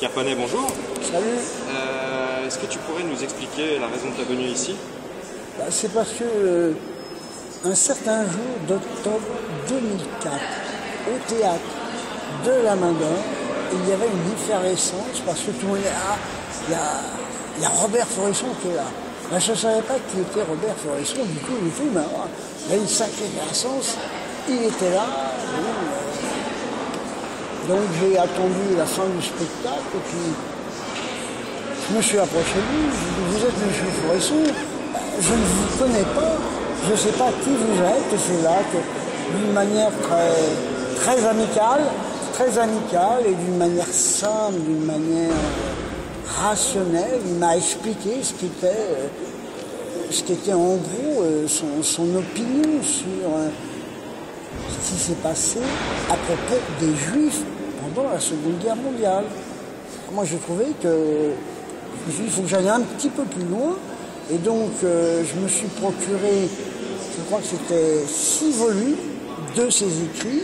Pierre Poney, bonjour. Salut. Est-ce que tu pourrais nous expliquer la raison de ta venue ici? C'est parce que un certain jour d'octobre 2004, au théâtre de la Main d'Or, il y avait une effervescence parce que tout le monde il y a Robert Faurisson qui est là. Ben, je ne savais pas qui était Robert Faurisson, du coup, il y a une sacrée effervescence, il était là. Donc j'ai attendu la fin du spectacle, et puis je me suis approché de lui, je lui ai dit, vous êtes M. Faurisson, je ne vous connais pas, je ne sais pas qui vous êtes, et c'est là que d'une manière très amicale, et d'une manière simple, d'une manière rationnelle, il m'a expliqué ce qu'était en gros son opinion sur ce qui s'est passé à propos des Juifs pendant la Seconde Guerre mondiale. Moi, je trouvais que il faut que j'aille un petit peu plus loin, et donc je me suis procuré, je crois que c'était 6 volumes de ses écrits.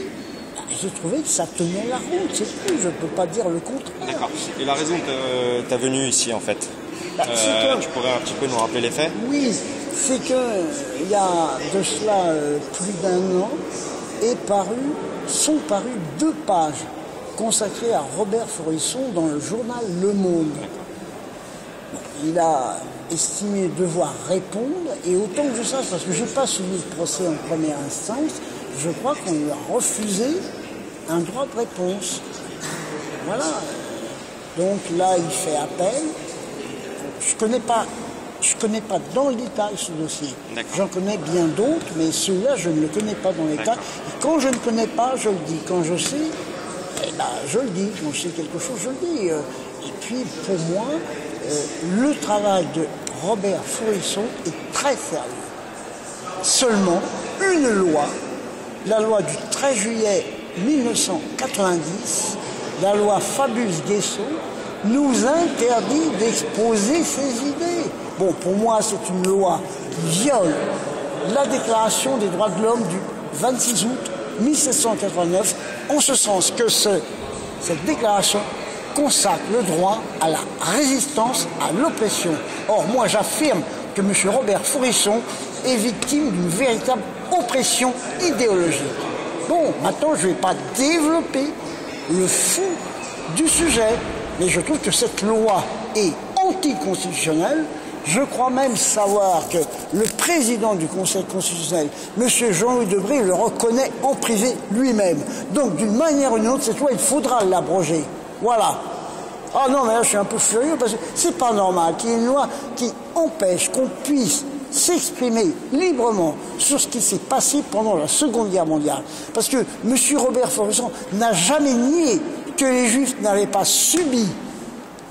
J'ai trouvé que ça tenait la route, c'est tout, je ne peux pas dire le contraire. D'accord. Et la raison de ta venue ici, en fait, tu pourrais un petit peu nous rappeler les faits? Oui, c'est qu'il y a de cela plus d'1 an, sont parues 2 pages consacrées à Robert Faurisson dans le journal Le Monde. Il a estimé devoir répondre, et autant que je sache, parce que je n'ai pas suivi le procès en première instance, je crois qu'on lui a refusé un droit de réponse. Voilà. Donc là, il fait appel. Je connais pas dans le détail ce dossier. J'en connais bien d'autres, mais celui-là, je ne le connais pas dans le détail. Et quand je ne connais pas, je le dis. Quand je sais, je le dis. Quand je sais quelque chose, je le dis. Et puis, pour moi, le travail de Robert Faurisson est très sérieux. Seulement, une loi, la loi du 13 juillet 1990, la loi Fabius-Guessot, nous interdit d'exposer ses idées. Bon, pour moi, c'est une loi qui viole la Déclaration des droits de l'homme du 26 août 1789, en ce sens que cette déclaration consacre le droit à la résistance à l'oppression. Or, moi, j'affirme que M. Robert Faurisson est victime d'une véritable oppression idéologique. Bon, maintenant, je ne vais pas développer le fond du sujet, mais je trouve que cette loi est anticonstitutionnelle. Je crois même savoir que le président du Conseil constitutionnel, M. Jean-Louis Debré, le reconnaît en privé lui-même. Donc, d'une manière ou d'une autre, cette loi, il faudra l'abroger. Voilà. Ah non, mais là, je suis un peu furieux parce que c'est pas normal qu'il y ait une loi qui empêche qu'on puisse s'exprimer librement sur ce qui s'est passé pendant la Seconde Guerre mondiale. Parce que M. Robert Faurisson n'a jamais nié que les Juifs n'avaient pas subi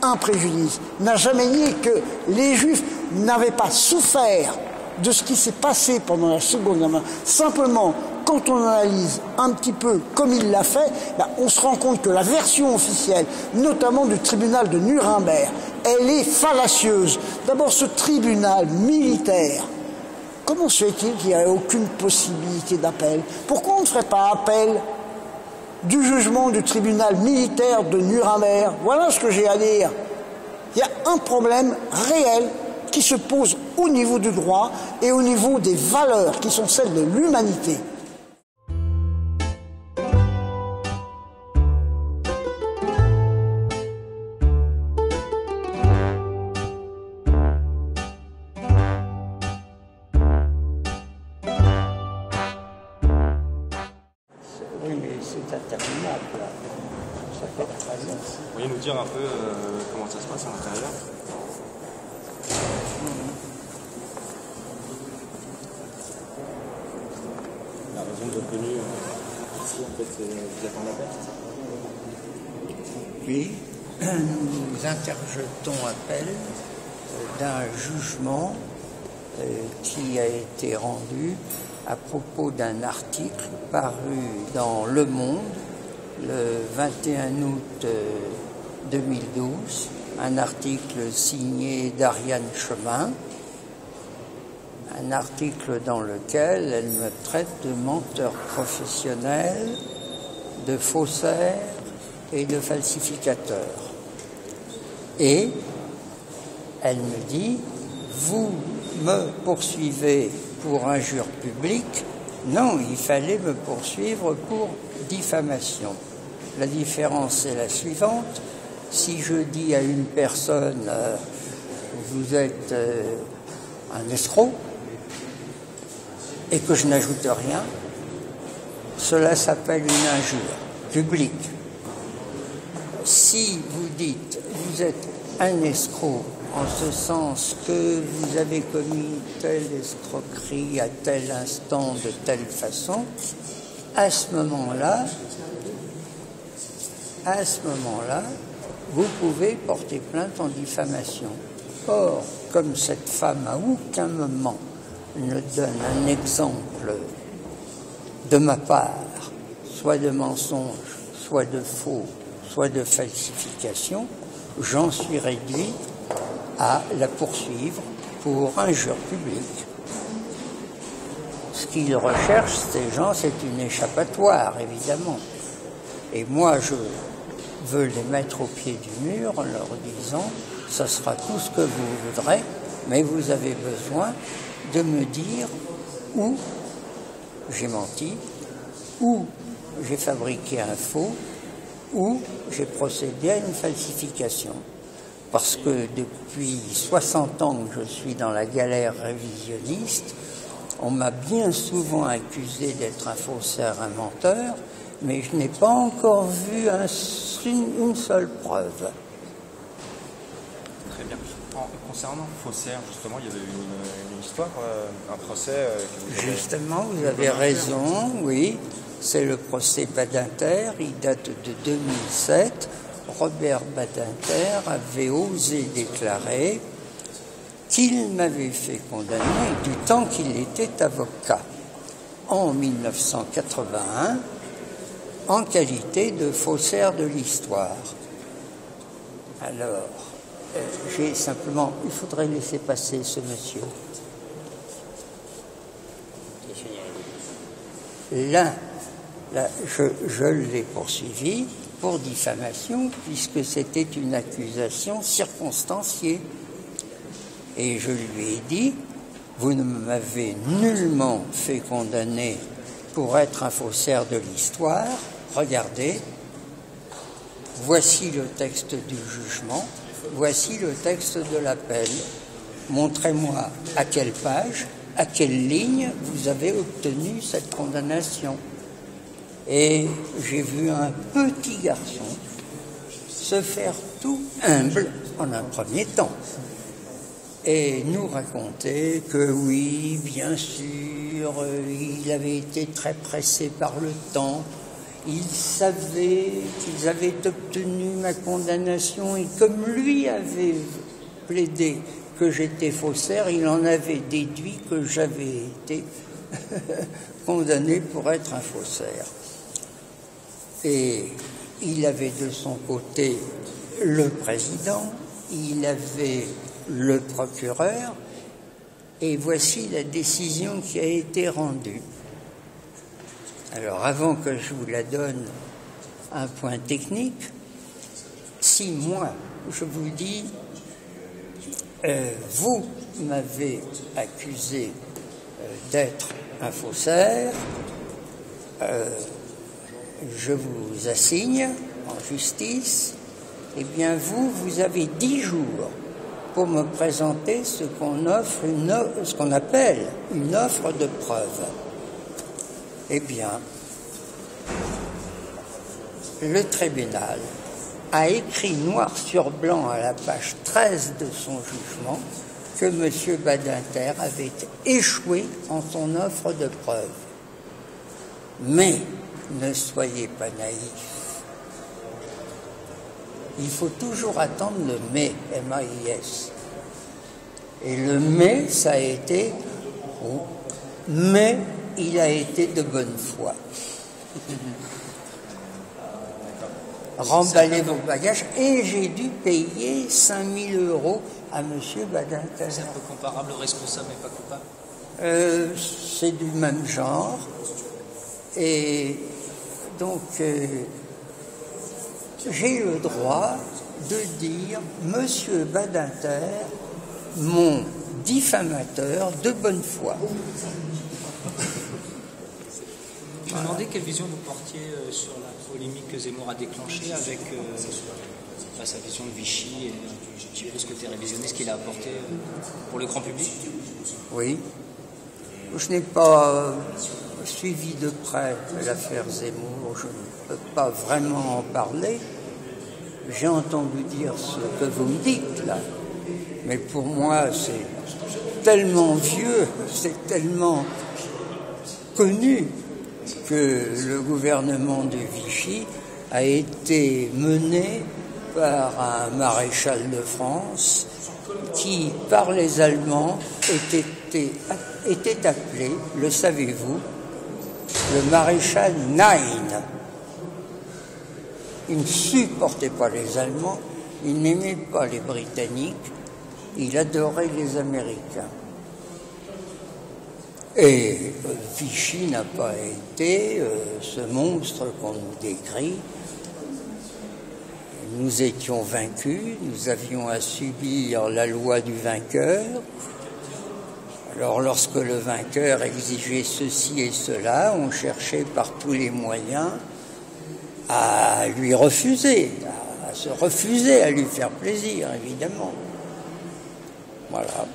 un préjudice, n'a jamais nié que les Juifs n'avaient pas souffert de ce qui s'est passé pendant la Seconde Guerre mondiale. Simplement, quand on analyse un petit peu comme il l'a fait, on se rend compte que la version officielle, notamment du tribunal de Nuremberg, elle est fallacieuse. D'abord, ce tribunal militaire, comment se fait-il qu'il n'y ait aucune possibilité d'appel? Pourquoi on ne ferait pas appel du jugement du tribunal militaire de Nuremberg? Voilà ce que j'ai à dire. Il y a un problème réel qui se pose au niveau du droit et au niveau des valeurs qui sont celles de l'humanité. Oui, mais c'est interminable, là. Ça fait très bien. Vous pourriez nous dire un peu comment ça se passe à l'intérieur? La raison de votre venue ici, en fait, vous êtes en appel, c'est ça? Oui, nous interjetons appel d'un jugement qui a été rendu à propos d'un article paru dans Le Monde le 21 août 2012, un article signé d'Ariane Chemin, un article dans lequel elle me traite de menteur professionnel, de faussaire et de falsificateur. Et elle me dit, vous me poursuivez pour injure publique. Non, il fallait me poursuivre pour diffamation. La différence est la suivante. Si je dis à une personne, vous êtes un escroc, et que je n'ajoute rien, cela s'appelle une injure publique. Si vous dites, vous êtes un escroc, en ce sens que vous avez commis telle escroquerie à tel instant, de telle façon, à ce moment-là, vous pouvez porter plainte en diffamation. Or, comme cette femme à aucun moment ne donne un exemple de ma part, soit de mensonge, soit de faux, soit de falsification, j'en suis réduit à la poursuivre pour injure publique. Ce qu'ils recherchent, ces gens, c'est une échappatoire, évidemment. Et moi, je veux les mettre au pied du mur en leur disant, ça sera tout ce que vous voudrez, mais vous avez besoin de me dire où j'ai menti, où j'ai fabriqué un faux, où j'ai procédé à une falsification. Parce que depuis 60 ans que je suis dans la galère révisionniste, on m'a bien souvent accusé d'être un faussaire, un menteur, mais je n'ai pas encore vu une seule preuve. Très bien. Concernant faussaire, justement, il y avait une histoire, un procès. Justement, vous avez raison, oui. C'est le procès Badinter, il date de 2007. Robert Badinter avait osé déclarer qu'il m'avait fait condamner du temps qu'il était avocat, en 1981, en qualité de faussaire de l'histoire. Alors, j'ai simplement... Il faudrait laisser passer ce monsieur. Là, je l'ai poursuivi pour diffamation, puisque c'était une accusation circonstanciée. Et je lui ai dit, vous ne m'avez nullement fait condamner pour être un faussaire de l'histoire. Regardez, voici le texte du jugement, voici le texte de l'appel. Montrez-moi à quelle page, à quelle ligne vous avez obtenu cette condamnation. Et j'ai vu un petit garçon se faire tout humble en un premier temps et nous raconter que oui, bien sûr, il avait été très pressé par le temps, il savait qu'ils avaient obtenu ma condamnation et comme lui avait plaidé que j'étais faussaire, il en avait déduit que j'avais été condamné pour être un faussaire. Et il avait de son côté le président, il avait le procureur, et voici la décision qui a été rendue. Alors, avant que je vous la donne, un point technique, si moi, je vous dis, vous m'avez accusé d'être un faussaire, je vous assigne en justice, eh bien vous avez 10 jours pour me présenter ce qu'on appelle une offre de preuve. Eh bien, le tribunal a écrit noir sur blanc à la page 13 de son jugement que M. Badinter avait échoué en son offre de preuve. Mais ne soyez pas naïfs. Il faut toujours attendre le mais, M-A-I-S. Et le mais, ça a été mais il a été de bonne foi. Remballez vos bagages et j'ai dû payer 5 000 € à M. Badinter. C'est un peu comparable au responsable mais pas coupable. C'est du même genre. Et donc, j'ai le droit de dire « Monsieur Badinter, mon diffamateur de bonne foi ». Je me demandais quelle vision vous portiez sur la polémique que Zemmour a déclenchée avec sa vision de Vichy et un petit peu ce côté révisionniste qu'il a apporté pour le grand public. Oui. Je n'ai pas suivi de près l'affaire Zemmour, je ne peux pas vraiment en parler. J'ai entendu dire ce que vous me dites là, mais pour moi c'est tellement vieux, c'est tellement connu que le gouvernement de Vichy a été mené par un maréchal de France qui, par les Allemands, était appelé, le savez-vous, le maréchal Nine. Il ne supportait pas les Allemands, il n'aimait pas les Britanniques, il adorait les Américains. Et Vichy n'a pas été ce monstre qu'on nous décrit. Nous étions vaincus, nous avions à subir la loi du vainqueur. Alors lorsque le vainqueur exigeait ceci et cela, on cherchait par tous les moyens à lui refuser, à se refuser à lui faire plaisir, évidemment. Voilà.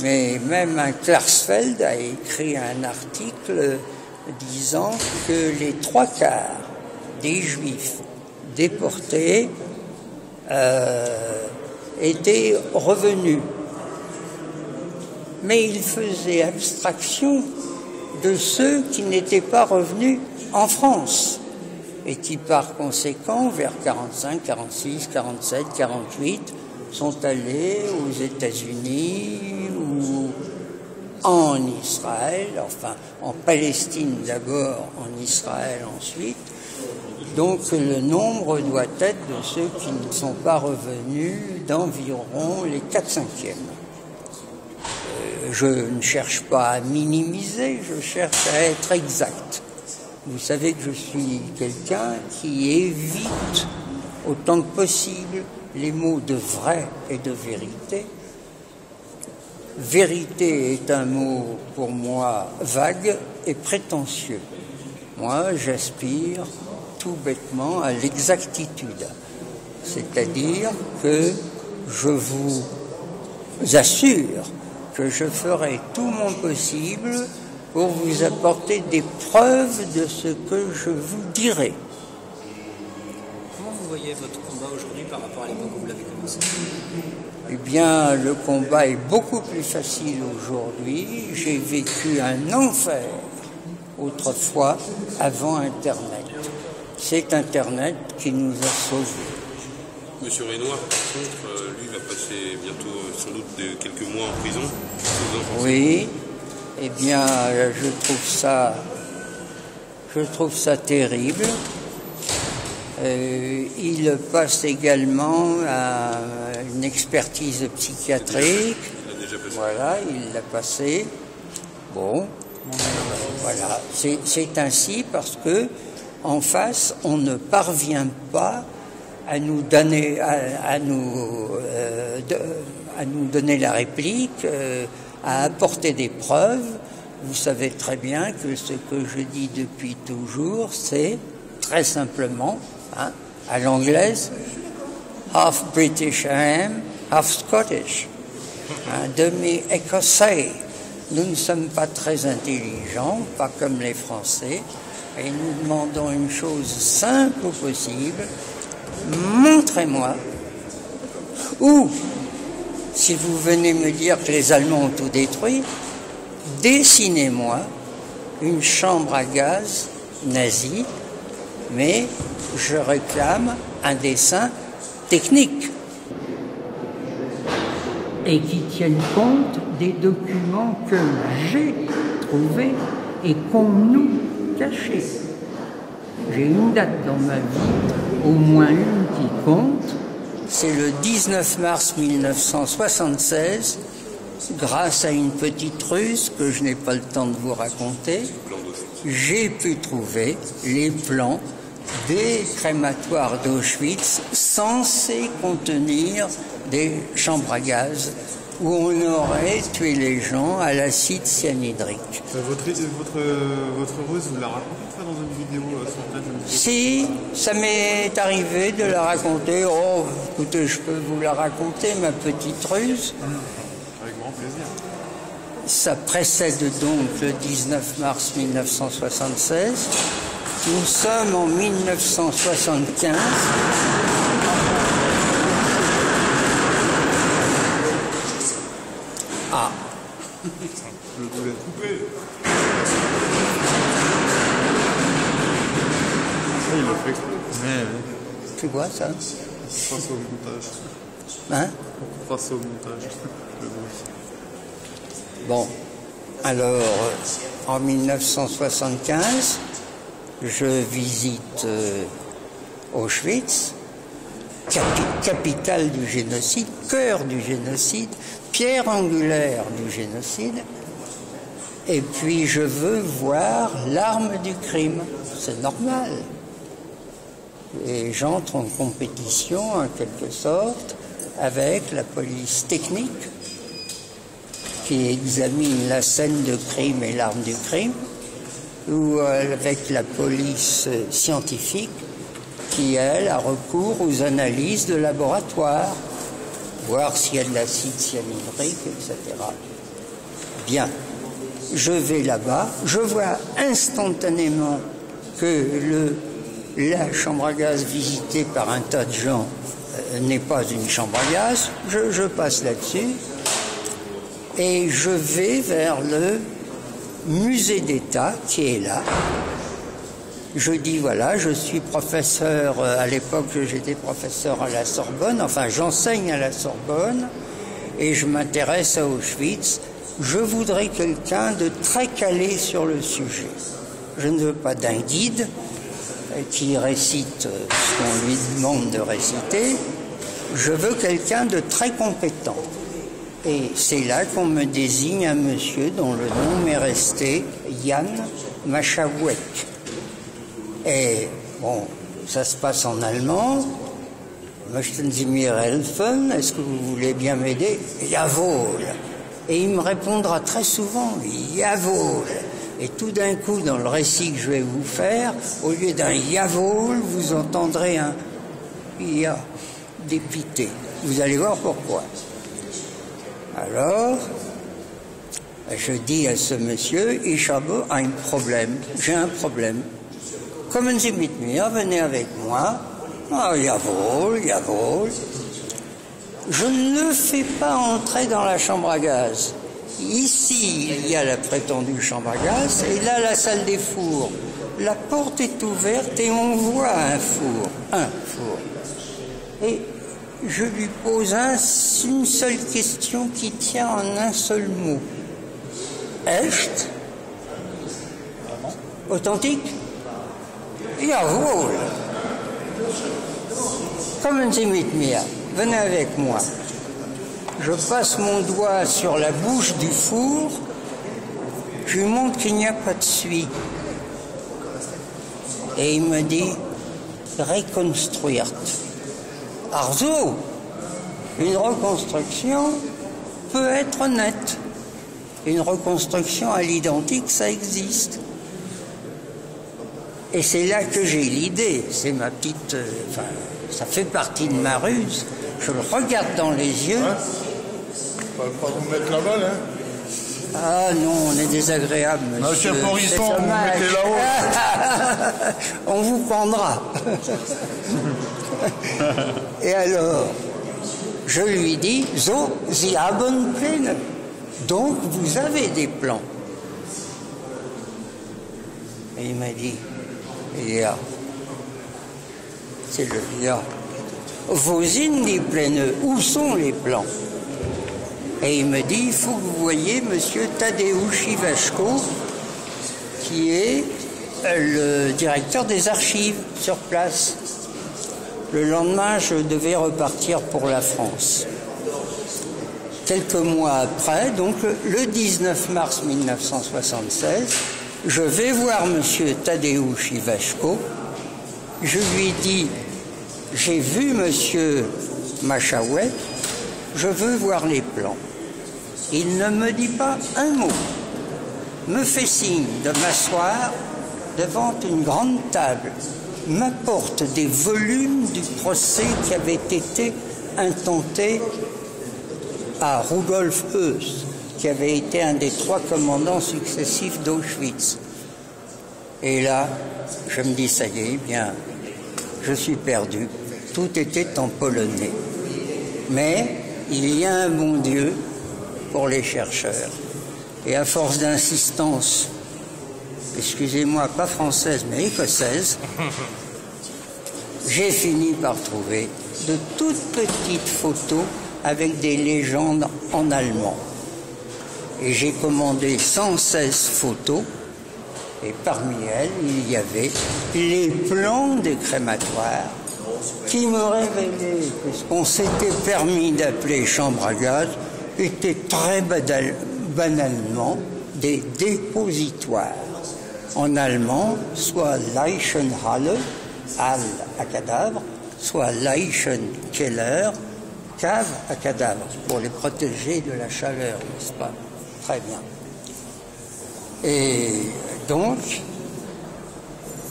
Mais même un Klarsfeld a écrit un article disant que les 3/4 des Juifs déportés étaient revenus. Mais il faisait abstraction de ceux qui n'étaient pas revenus en France et qui, par conséquent, vers 45, 46, 47, 48, sont allés aux États-Unis ou en Israël, enfin en Palestine d'abord, en Israël ensuite. Donc le nombre doit être de ceux qui ne sont pas revenus d'environ les 4/5. Je ne cherche pas à minimiser, je cherche à être exact. Vous savez que je suis quelqu'un qui évite autant que possible les mots de vrai et de vérité. Vérité est un mot pour moi vague et prétentieux. Moi, j'aspire tout bêtement à l'exactitude. C'est-à-dire que je vous assure que je ferai tout mon possible pour vous apporter des preuves de ce que je vous dirai. Comment vous voyez votre combat aujourd'hui par rapport à l'époque où vous l'avez commencé ? Eh bien, le combat est beaucoup plus facile aujourd'hui. J'ai vécu un enfer autrefois, avant Internet. C'est Internet qui nous a sauvés. Monsieur Renoir, par contre, lui va passer bientôt sans doute quelques mois en prison. Oui, eh bien, je trouve ça terrible. Il passe également à une expertise psychiatrique. Il l'a déjà passé. Voilà, il l'a passé. Bon, voilà, c'est ainsi parce que en face, on ne parvient pas à nous donner, à nous donner la réplique, à apporter des preuves. Vous savez très bien que ce que je dis depuis toujours, c'est très simplement, à l'anglaise, half British I am, half Scottish, un demi-écossais. Nous ne sommes pas très intelligents, pas comme les Français, et nous demandons une chose simple possible. Montrez-moi, ou, si vous venez me dire que les Allemands ont tout détruit, dessinez-moi une chambre à gaz nazie, mais je réclame un dessin technique. Et qui tienne compte des documents que j'ai trouvés et qu'on nous cachait. J'ai une date dans ma vie, au moins une qui compte. C'est le 19 mars 1976, grâce à une petite ruse que je n'ai pas le temps de vous raconter, j'ai pu trouver les plans des crématoires d'Auschwitz censés contenir des chambres à gaz où on aurait tué les gens à l'acide cyanhydrique. Votre ruse, vous la racontez ça dans une vidéo sur Internet? Si, ça m'est arrivé de la raconter. Oh, écoutez, je peux vous la raconter, ma petite ruse. Avec grand plaisir. Ça précède donc le 19 mars 1976. Nous sommes en 1975. Ah. Je voulais couper. Il l'a fait exprès. Tu vois ça? Face au montage. Hein? Face au montage. Bon, alors, en 1975, je visite Auschwitz, capitale du génocide, cœur du génocide, pierre angulaire du génocide, et puis je veux voir l'arme du crime. C'est normal. Et j'entre en compétition, en quelque sorte, avec la police technique, qui examine la scène de crime et l'arme du crime, ou avec la police scientifique qui, elle, a recours aux analyses de laboratoire, voir s'il y a de l'acide cyanhydrique, etc. Bien, je vais là-bas, je vois instantanément que la chambre à gaz visitée par un tas de gens n'est pas une chambre à gaz, je passe là-dessus, et je vais vers le musée d'État qui est là. Je dis voilà, je suis professeur, à l'époque j'étais professeur à la Sorbonne, enfin j'enseigne à la Sorbonne, et je m'intéresse à Auschwitz. Je voudrais quelqu'un de très calé sur le sujet. Je ne veux pas d'un guide qui récite ce qu'on lui demande de réciter. Je veux quelqu'un de très compétent. Et c'est là qu'on me désigne un monsieur dont le nom m'est resté, Jan Machawek. Et bon, ça se passe en allemand. Möchten Sie mir helfen? Est-ce que vous voulez bien m'aider? Jawohl. Et il me répondra très souvent, Jawohl. Et tout d'un coup, dans le récit que je vais vous faire, au lieu d'un Jawohl, vous entendrez un Ja dépité. Vous allez voir pourquoi. Alors, je dis à ce monsieur, ich habe ein Problem, j'ai un problème. Kommen Sie mit mir, venez avec moi. Ah, jawohl, jawohl. Je ne le fais pas entrer dans la chambre à gaz. Ici, il y a la prétendue chambre à gaz, et là, la salle des fours. La porte est ouverte et on voit un four. Et je lui pose une seule question qui tient en un seul mot. Echt? Authentique? Jawohl. Kommen Sie mit mir. Venez avec moi. Je passe mon doigt sur la bouche du four. Je lui montre qu'il n'y a pas de suie. Et il me dit, reconstruirt. Arzo, une reconstruction peut être nette. Une reconstruction à l'identique, ça existe. Et c'est là que j'ai l'idée. C'est ma petite... ça fait partie de ma ruse. Je le regarde dans les yeux. Ouais. Pas vous mettre la balle, hein? Ah non, on est désagréable, monsieur. Monsieur Porisson, vous vous mettez là-haut. On vous prendra. Et alors, je lui dis, so, Sie haben Pläne. Donc, vous avez des plans. Et il m'a dit, ja. C'est le ja. Wo sind die Pläne? Où sont les plans? Et il me dit, il faut que vous voyez monsieur Tadeusz Iwaszko, qui est le directeur des archives sur place. Le lendemain, je devais repartir pour la France. Quelques mois après, donc le 19 mars 1976, je vais voir monsieur Tadeusz Iwaszko Je lui ai dit, j'ai vu monsieur Machaouet, je veux voir les plans. Il ne me dit pas un mot, me fait signe de m'asseoir devant une grande table, m'apporte des volumes du procès qui avait été intenté à Rudolf Höss, qui avait été un des 3 commandants successifs d'Auschwitz. Et là, je me dis, ça y est, bien, je suis perdu. Tout était en polonais. Mais il y a un bon Dieu pour les chercheurs. Et à force d'insistance, excusez-moi, pas française, mais écossaise, j'ai fini par trouver de toutes petites photos avec des légendes en allemand. Et j'ai commandé 116 photos, et parmi elles, il y avait les plans des crématoires qui me révélaient que ce qu'on s'était permis d'appeler chambre à gaz était très banalement des dépositoires. En allemand, soit Leichenhalle, halle à cadavres, soit Leichenkeller, cave à cadavres, pour les protéger de la chaleur, n'est-ce pas? Très bien. Et donc,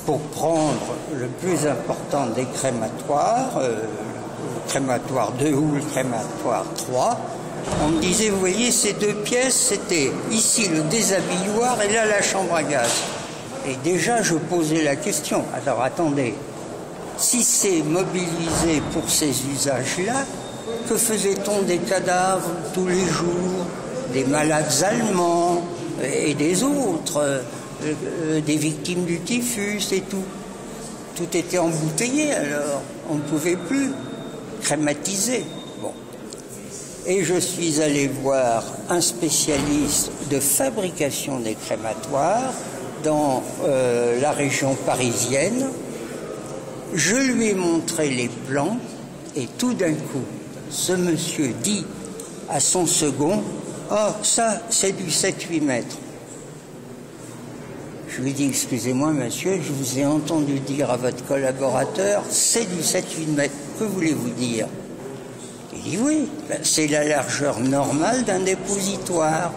pour prendre le plus important des crématoires, le crématoire 2 ou le crématoire 3, on me disait, vous voyez, ces 2 pièces, c'était ici le déshabilloir et là la chambre à gaz. Et déjà, je posais la question, alors attendez, si c'est mobilisé pour ces usages-là, que faisait-on des cadavres tous les jours, des malades allemands et des autres, des victimes du typhus et tout? Tout était embouteillé alors, on ne pouvait plus crématiser. Bon. Et je suis allé voir un spécialiste de fabrication des crématoires dans la région parisienne. Je lui ai montré les plans et tout d'un coup, ce monsieur dit à son second, « Oh, ça, c'est du 7-8 mètres. » Je lui dis, « Excusez-moi, monsieur, je vous ai entendu dire à votre collaborateur, c'est du 7-8 mètres. Que voulez-vous dire ?» Il dit, « Oui, c'est la largeur normale d'un dépositoire.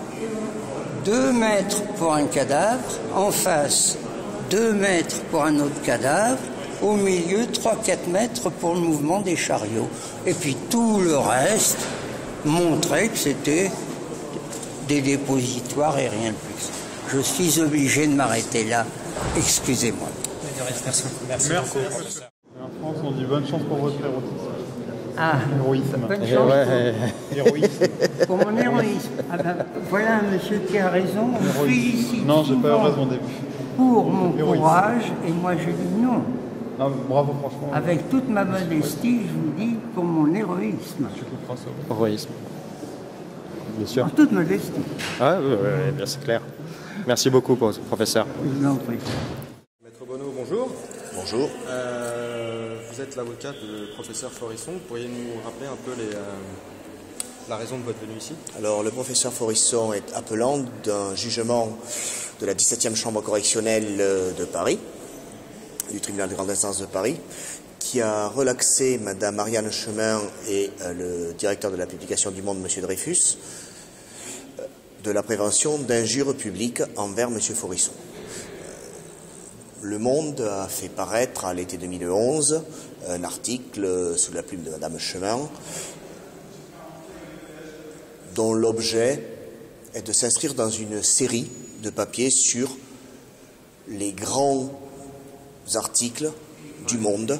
2 mètres pour un cadavre, en face 2 mètres pour un autre cadavre, au milieu 3-4 mètres pour le mouvement des chariots. Et puis tout le reste montrait que c'était des dépositoires et rien de plus. Je suis obligé de m'arrêter là. Excusez-moi. Merci beaucoup. En France, on dit bonne chance pour votre héroïsme. Ah, Héroïsme. bonne chance Héroïsme. pour mon héroïsme. Ah ben, voilà un monsieur qui a raison. On félicite Non, j'ai pas souvent raison au début. pour mon Héroïsme. courage, et moi je dis non. Non, bravo, franchement. Avec toute ma modestie, je vous dis pour mon héroïsme. Tu couperas ça. Héroïsme. Bien sûr. En toute modestie. Ah, oui, bien c'est clair. Merci beaucoup, professeur. Je vous en prie. Maître Bonneau, bonjour. Bonjour. Vous êtes l'avocat du professeur Forisson. Pourriez nous rappeler un peu la raison de votre venue ici? Alors, le professeur Forisson est appelant d'un jugement de la 17e chambre correctionnelle de Paris, du tribunal de grande instance de Paris, qui a relaxé Madame Marianne Chemin et le directeur de la publication du Monde, Monsieur Dreyfus, de la prévention d'injures publiques envers Monsieur Forisson. Le Monde a fait paraître à l'été 2011 un article sous la plume de Madame Chemin dont l'objet est de s'inscrire dans une série de papiers sur les grands articles du Monde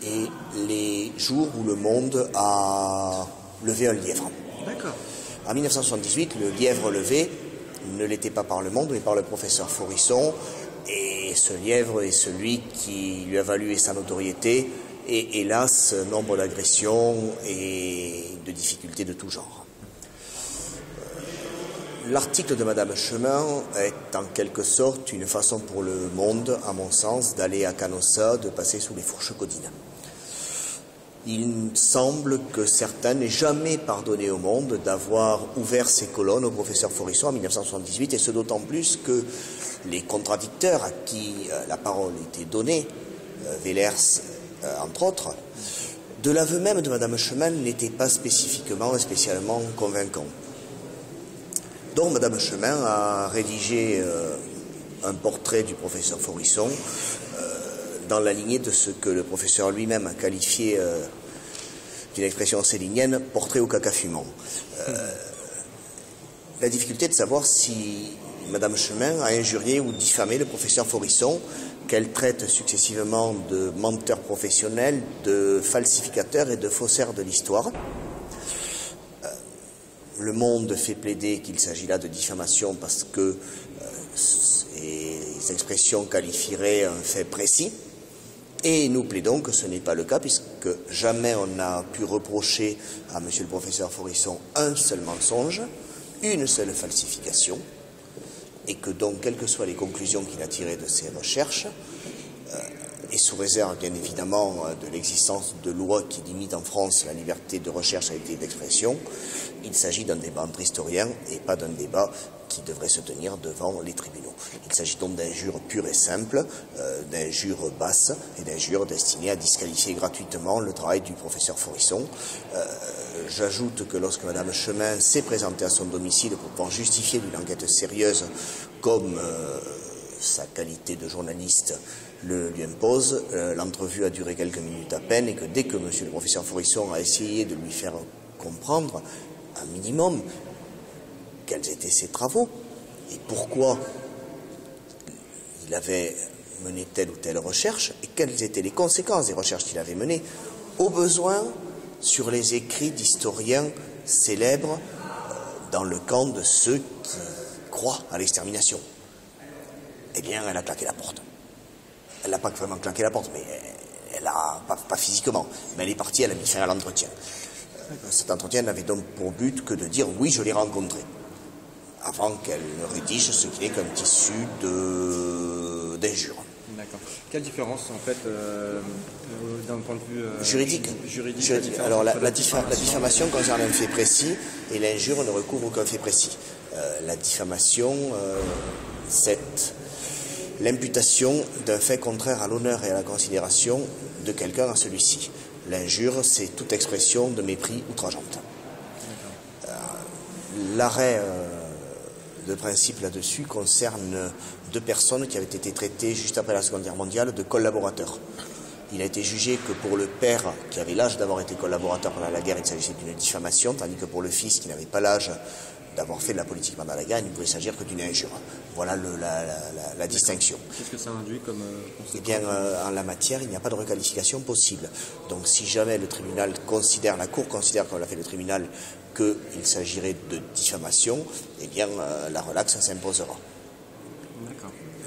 et les jours où le Monde a levé un lièvre. D'accord. En 1978, le lièvre levé ne l'était pas par le Monde, mais par le professeur Forisson. Et ce lièvre est celui qui lui a valu sa notoriété et, hélas, nombre d'agressions et de difficultés de tout genre. L'article de Madame Chemin est en quelque sorte une façon pour le Monde, à mon sens, d'aller à Canossa, de passer sous les fourches codines. Il semble que certains n'aient jamais pardonné au Monde d'avoir ouvert ses colonnes au professeur Forisson en 1978, et ce d'autant plus que les contradicteurs à qui la parole était donnée Vélers, entre autres, de l'aveu même de Madame Chemin n'était pas spécialement convaincant. Donc Madame Chemin a rédigé un portrait du professeur Forisson dans la lignée de ce que le professeur lui-même a qualifié d'une expression célinienne, portrait au caca fumant. La difficulté de savoir si Madame Chemin a injurié ou diffamé le professeur Forisson, qu'elle traite successivement de menteur professionnel, de falsificateur et de faussaire de l'histoire. Le Monde fait plaider qu'il s'agit là de diffamation parce que ces expressions qualifieraient un fait précis. Et nous plaidons que ce n'est pas le cas, puisque jamais on n'a pu reprocher à monsieur le professeur Forisson un seul mensonge, une seule falsification, et que donc, quelles que soient les conclusions qu'il a tirées de ses recherches, et sous réserve bien évidemment de l'existence de lois qui limitent en France la liberté de recherche et la liberté d'expression, il s'agit d'un débat entre historiens et pas d'un débat qui devrait se tenir devant les tribunaux. Il s'agit donc d'injures pures et simples, d'injures basses et d'injures destinées à disqualifier gratuitement le travail du professeur Forisson. J'ajoute que lorsque Madame Chemin s'est présentée à son domicile pour pouvoir justifier d'une enquête sérieuse comme sa qualité de journaliste lui impose, l'entrevue a duré quelques minutes à peine et que dès que monsieur le professeur Forisson a essayé de lui faire comprendre un minimum quels étaient ses travaux et pourquoi il avait mené telle ou telle recherche et quelles étaient les conséquences des recherches qu'il avait menées, au besoin sur les écrits d'historiens célèbres dans le camp de ceux qui croient à l'extermination. Eh bien, elle a claqué la porte. Elle n'a pas vraiment claqué la porte, mais elle a pas physiquement. Mais elle est partie, elle a mis fin à l'entretien. Cet entretien n'avait donc pour but que de dire « oui, je l'ai rencontré », avant qu'elle ne rédige ce qui n'est qu'un tissu d'injures. D'accord. Quelle différence, en fait, d'un point de vue juridique. Alors, la diffamation concerne un fait précis et l'injure ne recouvre aucun fait précis. La diffamation, c'est l'imputation d'un fait contraire à l'honneur et à la considération de quelqu'un à celui-ci. L'injure, c'est toute expression de mépris outrageante. L'arrêt de principe là-dessus concerne deux personnes qui avaient été traitées juste après la Seconde Guerre mondiale de collaborateurs. Il a été jugé que pour le père qui avait l'âge d'avoir été collaborateur pendant la guerre, il s'agissait d'une diffamation, tandis que pour le fils qui n'avait pas l'âge d'avoir fait de la politique pendant la guerre, il ne pouvait s'agir que d'une injure. Voilà la distinction. Qu'est-ce que ça induit comme conséquence ? Eh bien, en la matière, il n'y a pas de requalification possible. Donc, si jamais le tribunal considère, la Cour considère, comme l'a fait le tribunal, qu'il s'agirait de diffamation, eh bien, la relaxe s'imposera.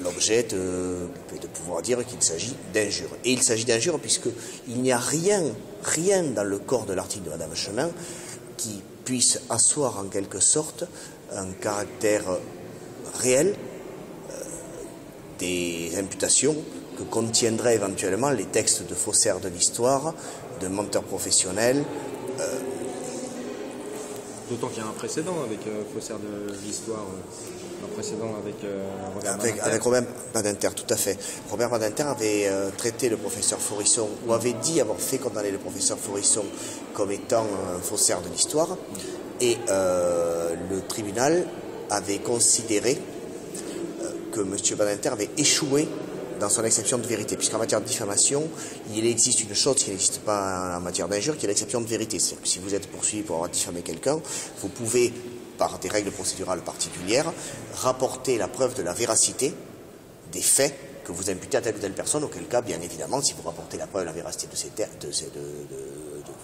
L'objet est de pouvoir dire qu'il s'agit d'injure. Et il s'agit d'injure puisqu'il n'y a rien dans le corps de l'article de Madame Chemin qui puisse asseoir en quelque sorte un caractère réel des imputations que contiendraient éventuellement les textes de faussaires de l'histoire, de menteurs professionnels. D'autant qu'il y a un précédent avec faussaire de l'histoire, un précédent avec Robert Badinter, tout à fait. Robert Badinter avait traité le professeur Forisson, ou avait dit avoir fait condamner le professeur Forisson comme étant un faussaire de l'histoire, et le tribunal avait considéré que M. Badinter avait échoué dans son exception de vérité, puisqu'en matière de diffamation, il existe une chose qui n'existe pas en matière d'injure, qui est l'exception de vérité. C'est-à-dire que si vous êtes poursuivi pour avoir diffamé quelqu'un, vous pouvez, par des règles procédurales particulières, rapporter la preuve de la véracité des faits que vous imputez à telle ou telle personne, auquel cas, bien évidemment, si vous rapportez la preuve de la véracité de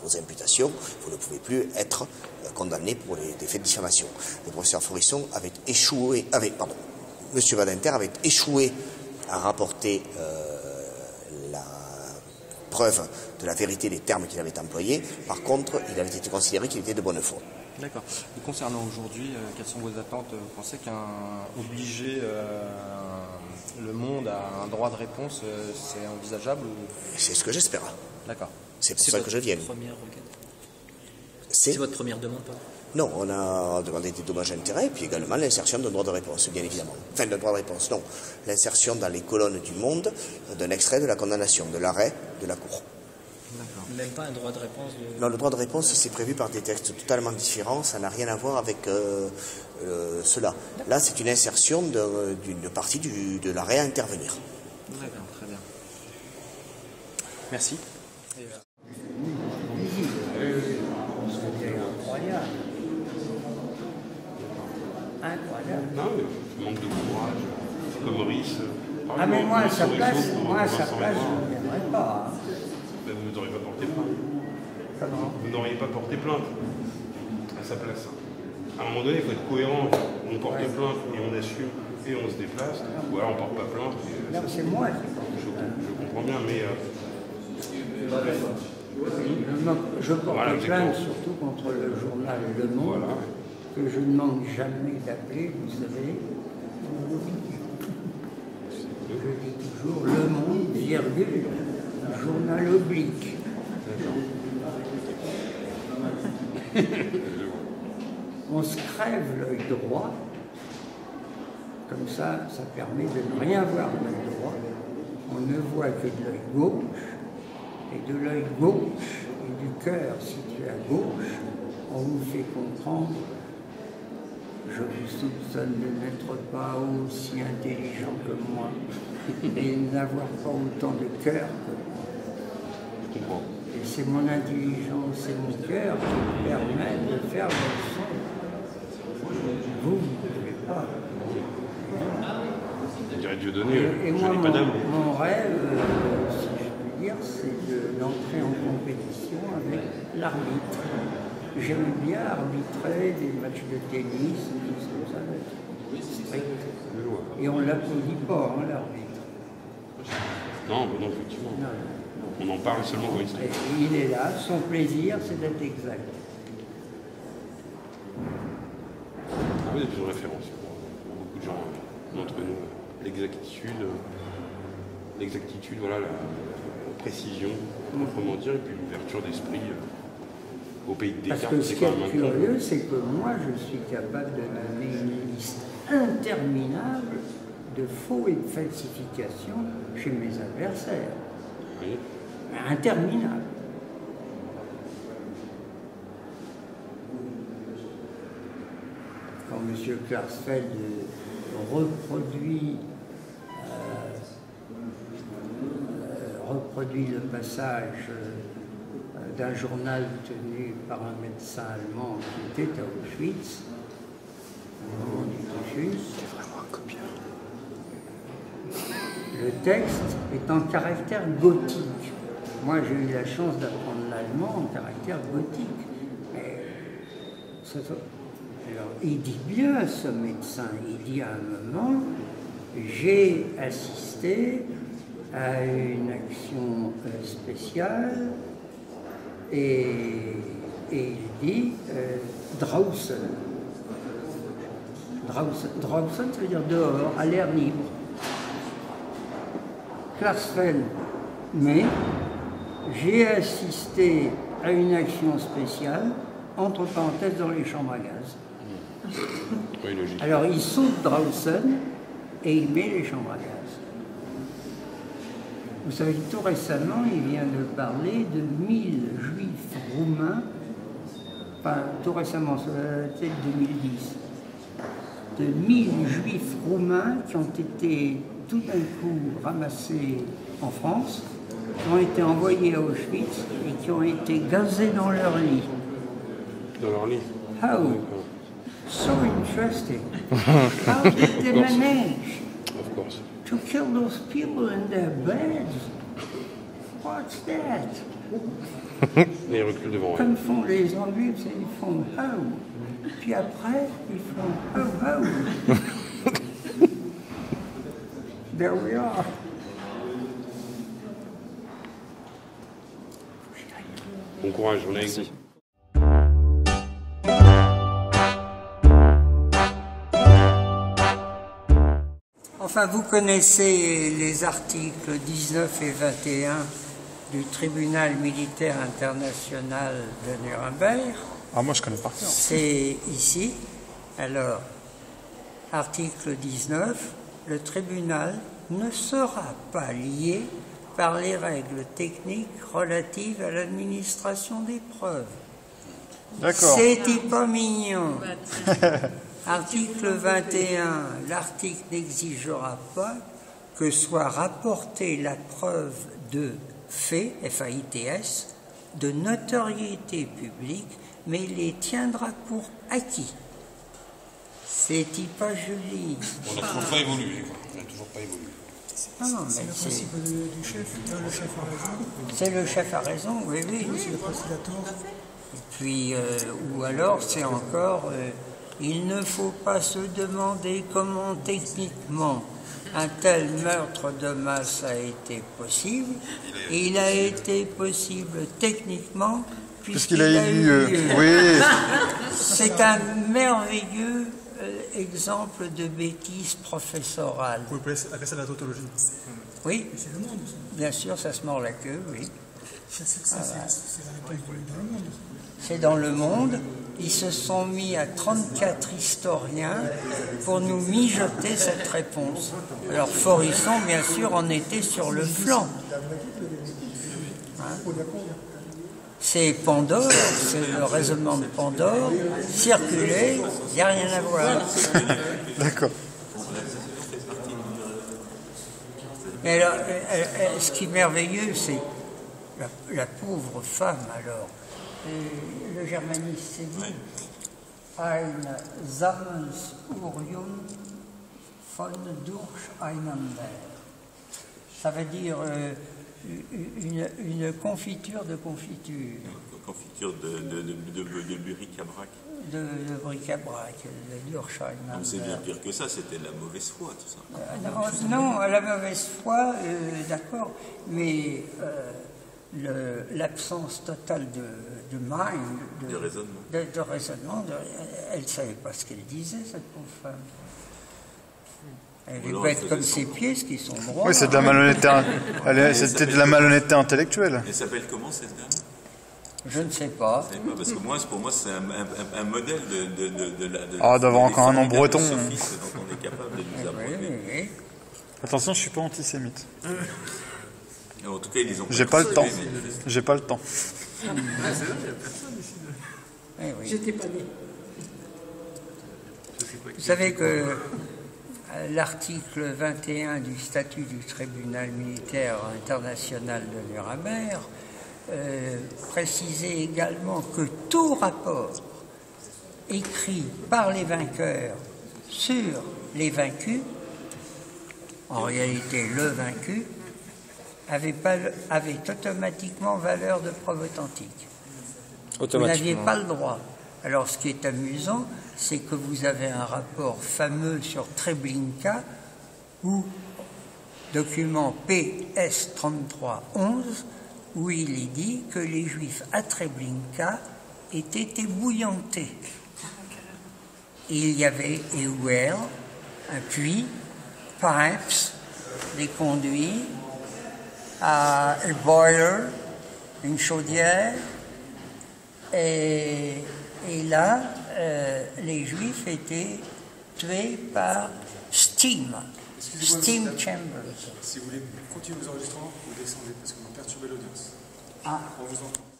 vos imputations, vous ne pouvez plus être condamné pour des faits de diffamation. Le professeur Forisson avait échoué, M. Badinter avait échoué à rapporter la preuve de la vérité des termes qu'il avait employés. Par contre, il avait été considéré qu'il était de bonne foi. D'accord. Et concernant aujourd'hui, quelles sont vos attentes ? Vous pensez qu'obliger le monde à un droit de réponse, c'est envisageable ou... C'est ce que j'espère. D'accord. C'est pour ça que je viens. C'est votre première demande, pardon ? Non, on a demandé des dommages à intérêts, puis également l'insertion d'un droit de réponse, bien évidemment. Enfin, d'un droit de réponse, non. L'insertion dans les colonnes du Monde d'un extrait de la condamnation, de l'arrêt de la Cour. Même pas un droit de réponse Non, le droit de réponse, c'est prévu par des textes totalement différents, ça n'a rien à voir avec cela. Là, c'est une insertion d'une partie de l'arrêt à intervenir. D'accord, très bien. Merci. Incroyable. Non, mais manque de courage. Comme Maurice. Ah mais moi à sa place, je ne viendrais pas. Ben, vous n'auriez pas porté plainte. Comment? Vous n'auriez pas porté plainte à sa place. À un moment donné, il faut être cohérent. On porte plainte et on assume et on se déplace. Ou alors on ne porte pas plainte. Non, c'est moi qui porte. Je comprends bien, mais... Je porte plainte surtout contre le journal Le Monde, que je ne manque jamais d'appeler, vous savez. Je dis toujours Le Monde, virgule, journal oblique. On se crève l'œil droit, comme ça permet de ne rien voir de l'œil droit. On ne voit que de l'œil gauche, et de l'œil gauche et du cœur situé à gauche, on vous fait comprendre, je vous soupçonne de n'être pas aussi intelligent que moi, et de n'avoir pas autant de cœur que moi. Je comprends. Et c'est mon intelligence et mon cœur qui me permettent de faire le son. Vous ne pouvez pas. On dirait Dieudonné, Et je moi, n'ai pas d'âme. mon rêve, si je puis dire, c'est d'entrer en compétition avec l'arbitre. J'aime bien arbitrer des matchs de tennis, des choses comme ça, strict. Et on ne l'applaudit pas, hein, l'arbitre. Non, mais non, effectivement. Non. On en parle seulement quand il se Et il est là, son plaisir, c'est d'être exact. Vous êtes une référence pour beaucoup de gens d'entre nous. L'exactitude, voilà, la précision, proprement dire, et puis l'ouverture d'esprit au pays de Descartes. Parce que ce qui est curieux, c'est que moi, je suis capable de donner une liste interminable de faux et de falsifications chez mes adversaires. Oui. Interminable. Quand M. Klarsfeld reproduit le passage d'un journal tenu par un médecin allemand qui était à Auschwitz, au moment du Auschwitz, le texte est en caractère gothique. Moi, j'ai eu la chance d'apprendre l'allemand en caractère gothique. Mais alors, il dit bien, ce médecin, il dit à un moment, j'ai assisté à une action spéciale et il dit draußen. Draußen, ça veut dire dehors, à l'air libre. Klarsfeld, mais j'ai assisté à une action spéciale, entre parenthèses, dans les chambres à gaz. Oui, logique. Alors il saute draußen et il met les chambres à gaz. Vous savez, tout récemment, il vient de parler de 1000 juifs roumains, enfin tout récemment, c'était 2010, de 1000 juifs roumains qui ont été tout d'un coup ramassés en France, qui ont été envoyés à Auschwitz et qui ont été gazés dans leur lit. Dans leur lit. How? So interesting. How did they manage Of course. to kill those people in their beds? What's that? Et ils reculent devant elle. Comme font les Anglais, ils font how. Puis après, ils font how. There we are. Bon courage, on est avec vous. Enfin, vous connaissez les articles 19 et 21 du tribunal militaire international de Nuremberg. Ah, moi je connais par cœur. C'est ici. Alors, article 19, le tribunal ne sera pas lié par les règles techniques relatives à l'administration des preuves. D'accord. C'est-il pas mignon? Article 21, l'article n'exigera pas que soit rapportée la preuve de fait, FAITS, de notoriété publique, mais les tiendra pour acquis. C'est-il pas joli? On n'a toujours pas évolué, quoi. On n'a toujours pas évolué. Non, mais C'est le principe du chef. Le chef a raison. c'est le chef a raison, oui, oui. C'est le principe a tort. Et puis, ou alors c'est encore, il ne faut pas se demander comment techniquement un tel meurtre de masse a été possible. Il a été possible techniquement puisqu'il a eu lieu. Oui. C'est un merveilleux exemple de bêtise professorale. Vous pouvez appeler ça la tautologie. Oui, C'est le monde. bien sûr, ça se mord la queue, oui. C'est la réponse dans le monde. C'est dans le monde. Ils se sont mis à 34 historiens pour nous mijoter cette réponse. Alors Forisson, bien sûr, en était sur le flanc. Hein? C'est Pandore, c'est le raisonnement de Pandore. Circuler, il n'y a rien à voir. D'accord. Mais alors, ce qui est merveilleux, c'est la pauvre femme, alors. Le germaniste s'est dit ein Sammelsurium von Durcheinander. Ça veut dire une confiture de confiture. Une confiture de bric-à-brac. De bric-à-brac, de Durcheinander. C'est bien pire que ça, c'était de la mauvaise foi, tout ça. Non, la mauvaise foi, d'accord, mais l'absence totale de mind, de raisonnement, elle ne savait pas ce qu'elle disait, cette pauvre femme. Elle est bête comme ses pieds, ce qui sont droits. Oui, c'est de la malhonnêteté. C'était de la malhonnêteté intellectuelle. Elle s'appelle comment, cette dame? Je ne sais pas. Parce que pour moi, c'est un modèle de Ah, d'avoir encore un nom breton. dont on est capable de nous approcher. Oui. Attention, je suis pas antisémite. En tout cas, ils ont J'ai pas le temps. J'ai pas le temps. J'étais pas né. Vous savez que l'article 21 du statut du tribunal militaire international de Nuremberg précisait également que tout rapport écrit par les vainqueurs sur les vaincus, en réalité le vaincu, avait automatiquement valeur de preuve authentique. Vous n'aviez pas le droit. Alors ce qui est amusant, c'est que vous avez un rapport fameux sur Treblinka, ou document PS 3311, où il est dit que les Juifs à Treblinka étaient ébouillantés. Il y avait a well, un puits, pipes, des conduits, un boiler, une chaudière, et là, les Juifs étaient tués par steam chambers. Si vous voulez continuer vos enregistrements, vous descendez parce qu'on a perturbé l'audience. Ah. On vous entend.